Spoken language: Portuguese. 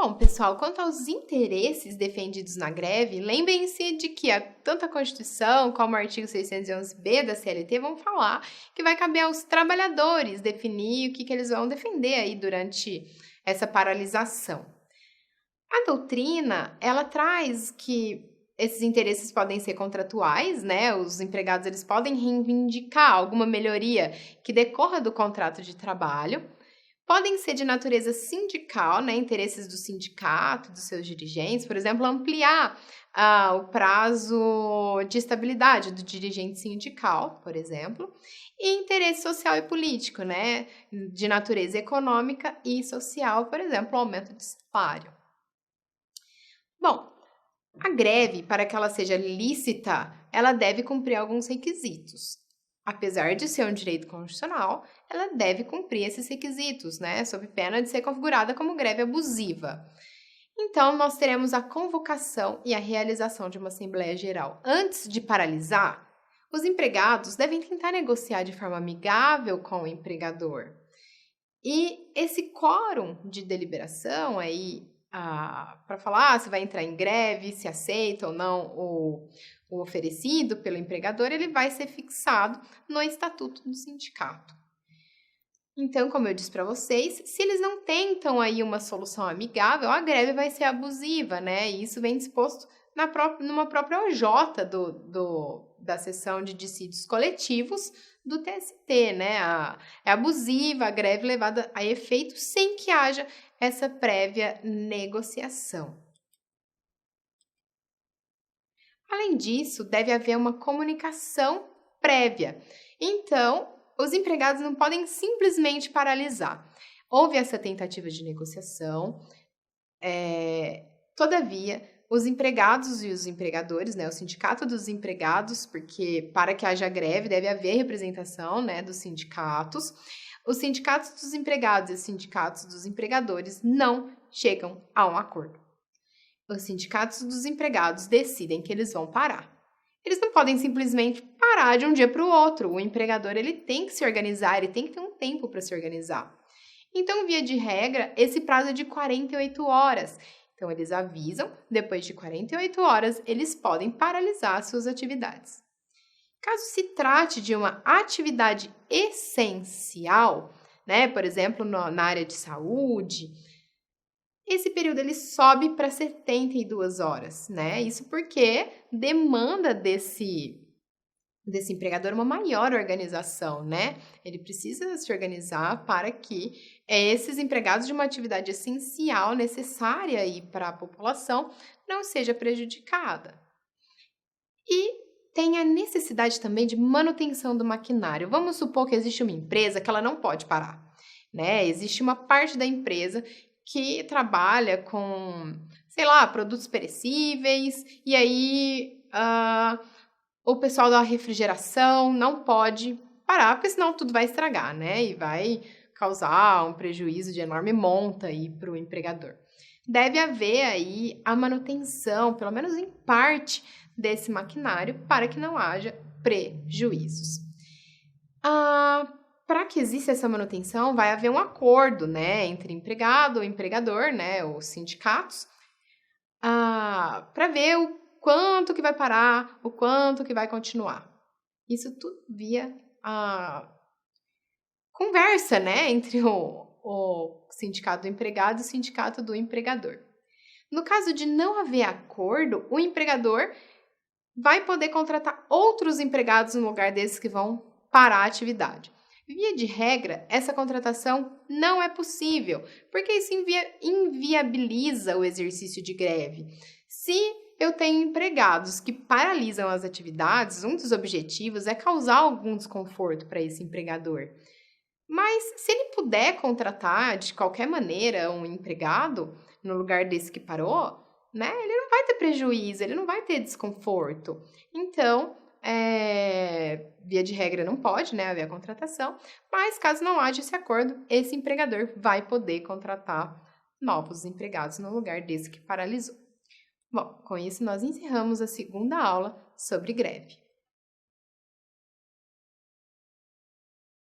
Bom, pessoal, quanto aos interesses defendidos na greve, lembrem-se de que tanto a Constituição como o artigo 611-B da CLT vão falar que vai caber aos trabalhadores definir o que eles vão defender aí durante essa paralisação. A doutrina, ela traz que esses interesses podem ser contratuais, né? Os empregados eles podem reivindicar alguma melhoria que decorra do contrato de trabalho. Podem ser de natureza sindical, né? Interesses do sindicato, dos seus dirigentes, por exemplo, ampliar o prazo de estabilidade do dirigente sindical, por exemplo, e interesse social e político, né? De natureza econômica e social, por exemplo, o aumento de salário. Bom, a greve, para que ela seja lícita, ela deve cumprir alguns requisitos. Apesar de ser um direito constitucional, ela deve cumprir esses requisitos, né? Sob pena de ser configurada como greve abusiva. Então, nós teremos a convocação e a realização de uma Assembleia Geral. Antes de paralisar, os empregados devem tentar negociar de forma amigável com o empregador. E esse quórum de deliberação aí, para falar se vai entrar em greve, se aceita ou não o oferecido pelo empregador, ele vai ser fixado no estatuto do sindicato. Então, como eu disse para vocês, se eles não tentam aí uma solução amigável, a greve vai ser abusiva, né? E isso vem disposto numa própria OJ da seção de dissídios coletivos do TST, né? É abusiva a greve levada a efeito sem que haja essa prévia negociação. Além disso, deve haver uma comunicação prévia. Então, os empregados não podem simplesmente paralisar. Houve essa tentativa de negociação, todavia, os empregados e os empregadores, né, o sindicato dos empregados, porque para que haja greve deve haver representação, né, dos sindicatos. Os sindicatos dos empregados e os sindicatos dos empregadores não chegam a um acordo. Os sindicatos dos empregados decidem que eles vão parar. Eles não podem simplesmente parar de um dia para o outro. O empregador ele tem que se organizar, ele tem que ter um tempo para se organizar. Então, via de regra, esse prazo é de 48 horas. Então, eles avisam, depois de 48 horas, eles podem paralisar suas atividades. Caso se trate de uma atividade essencial, né, por exemplo, na área de saúde, esse período ele sobe para 72 horas, né? Isso porque demanda desse empregador uma maior organização, né? Ele precisa se organizar para que esses empregados de uma atividade essencial, necessária aí para a população, não seja prejudicada. E tem a necessidade também de manutenção do maquinário. Vamos supor que existe uma empresa que ela não pode parar, né? Existe uma parte da empresa que trabalha com, sei lá, produtos perecíveis, e aí o pessoal da refrigeração não pode parar, porque senão tudo vai estragar, né? E vai causar um prejuízo de enorme monta aí para o empregador. Deve haver aí a manutenção, pelo menos em parte, desse maquinário para que não haja prejuízos. Para que exista essa manutenção, vai haver um acordo, né, entre empregado ou empregador, né, os sindicatos, para ver o quanto que vai parar, o quanto que vai continuar. Isso tudo via conversa, né, entre o sindicato do empregado e o sindicato do empregador. No caso de não haver acordo, o empregador vai poder contratar outros empregados no lugar desses que vão parar a atividade. Via de regra, essa contratação não é possível, porque isso inviabiliza o exercício de greve. Se eu tenho empregados que paralisam as atividades, um dos objetivos é causar algum desconforto para esse empregador. Mas se ele puder contratar de qualquer maneira um empregado no lugar desse que parou, né, ele não vai ter prejuízo, ele não vai ter desconforto. Então, via de regra não pode, né, haver a contratação, mas caso não haja esse acordo, esse empregador vai poder contratar novos empregados no lugar desse que paralisou. Bom, com isso nós encerramos a segunda aula sobre greve.